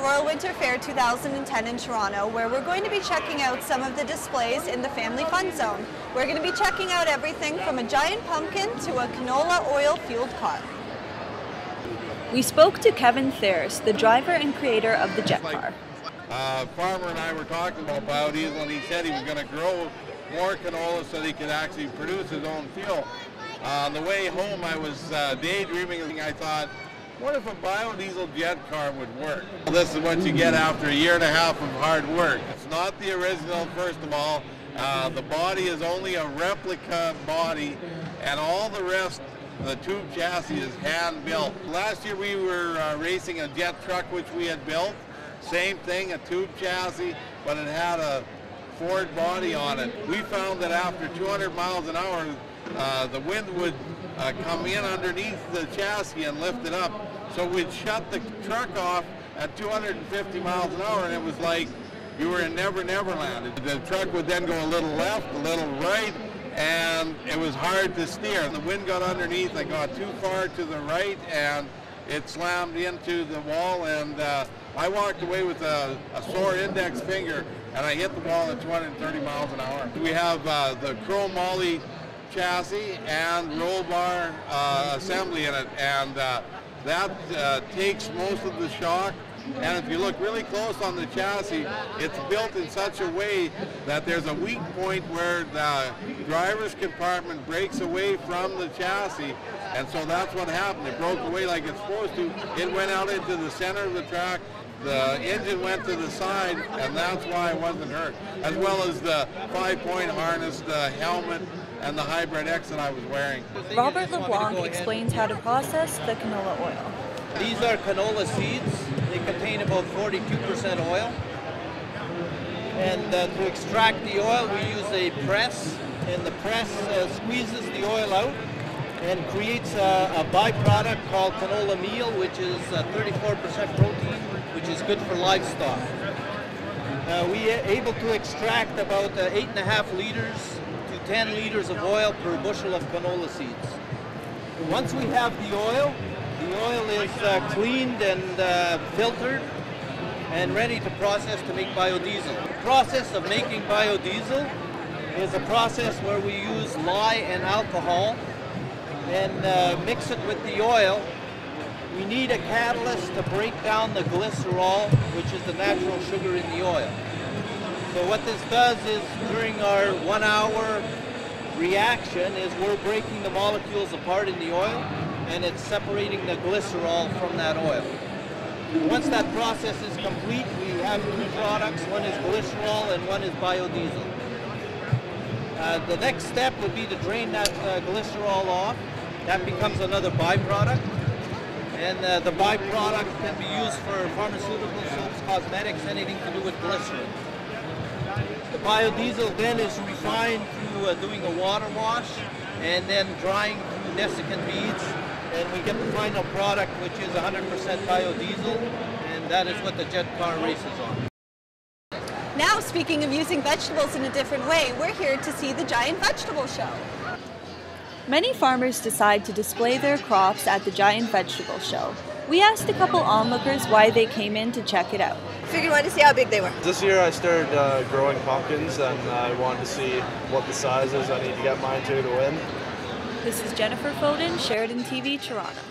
Royal Winter Fair 2010 in Toronto, where we're going to be checking out some of the displays in the Family Fun Zone. We're going to be checking out everything from a giant pumpkin to a canola oil-fueled car. We spoke to Kevin Thayers, the driver and creator of the jet car. Farmer and I were talking about biodiesel, and he said he was going to grow more canola so that he could actually produce his own fuel. On the way home, I was daydreaming, and I thought, what if a biodiesel jet car would work? This is what you get after a year and a half of hard work. It's not the original, first of all. The body is only a replica body, and all the rest, the tube chassis, is hand-built. Last year we were racing a jet truck which we had built. Same thing, a tube chassis, but it had a Ford body on it. We found that after 200 miles an hour, the wind would come in underneath the chassis and lift it up. So we'd shut the truck off at 250 miles an hour, and it was like you were in Never Land. The truck would then go a little left, a little right, and it was hard to steer. The wind got underneath, I got too far to the right, and it slammed into the wall, and I walked away with a sore index finger, and I hit the wall at 230 miles an hour. We have the chrome molly chassis and roll bar assembly in it, and that takes most of the shock. And if you look really close on the chassis, it's built in such a way that there's a weak point where the driver's compartment breaks away from the chassis, and so that's what happened. It broke away like it's supposed to. It went out into the center of the track. The engine went to the side, and that's why I wasn't hurt, as well as the 5-point harness, the helmet, and the Hybrid X that I was wearing. Robert LeBlanc explains how to process the canola oil. These are canola seeds. They contain about 42% oil. And to extract the oil, we use a press, and the press squeezes the oil out and creates a byproduct called canola meal, which is 34% protein, which is good for livestock. We are able to extract about 8.5 liters to 10 liters of oil per bushel of canola seeds. Once we have the oil is cleaned and filtered and ready to process to make biodiesel. The process of making biodiesel is a process where we use lye and alcohol and mix it with the oil. We need a catalyst to break down the glycerol, which is the natural sugar in the oil. So what this does is, during our 1 hour reaction, is we're breaking the molecules apart in the oil, and it's separating the glycerol from that oil. Once that process is complete, we have two products. One is glycerol and one is biodiesel. The next step would be to drain that glycerol off. That becomes another byproduct. And the byproduct can be used for pharmaceuticals, soaps, cosmetics, anything to do with glycerin. The biodiesel then is refined through doing a water wash and then drying through desiccant beads, and we get the final product, which is 100% biodiesel, and that is what the jet car races on. Now, speaking of using vegetables in a different way, we're here to see the giant vegetable show. Many farmers decide to display their crops at the giant vegetable show. We asked a couple onlookers why they came in to check it out. Figured you wanted to see how big they were. This year I started growing pumpkins, and I wanted to see what the size is I need to get mine to win. This is Jennifer Foden, Sheridan TV, Toronto.